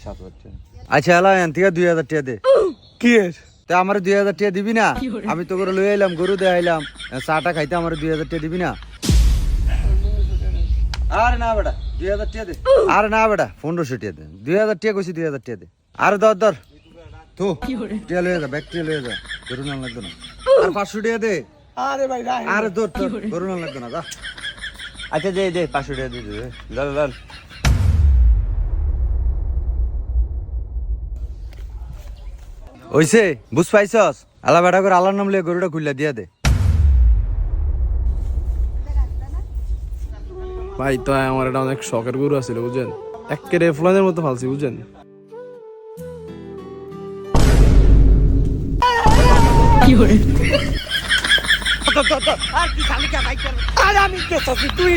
7,000 টাকা। আচ্ছা এলা এন থেকে 2,000 টাকা দে। কি এর তা আমার 2,000 টাকা দিবি না? আমি তো করে লয়ে আইলাম, গরু দিয়ে আইলাম, চাটা খাইতে আমার 2,000 টাকা দিবি না? আরে না বেটা 2,000 টাকা দে। আরে না বেটা 1,500 টাকা দে। 2,000 টাকা কইছি, 2,000 টাকা দে। আরে ধর তো টাকা লয়ে যা, ব্যাগ টাকা লয়ে যা, গরু না লাগবে না। আর 500 টাকা দে। আরে ভাই রাখ আরে ধর গরু না লাগবে না, যা। আচ্ছা দে 500 টাকা দিয়ে দে। লাল ওইছে বুঝ পাইছস? আলা বেটা করে আল্লাহর নাম লিয়ে গরুটা খুললা দিয়া দে। ভাই তো আমার এটা অনেক শখের গরু আছিল বুঝছেন, একেবারে ফুলানের মতো ফালছি বুঝছেন। আর কি শালিকা ভাই, আরে আমি কে তুই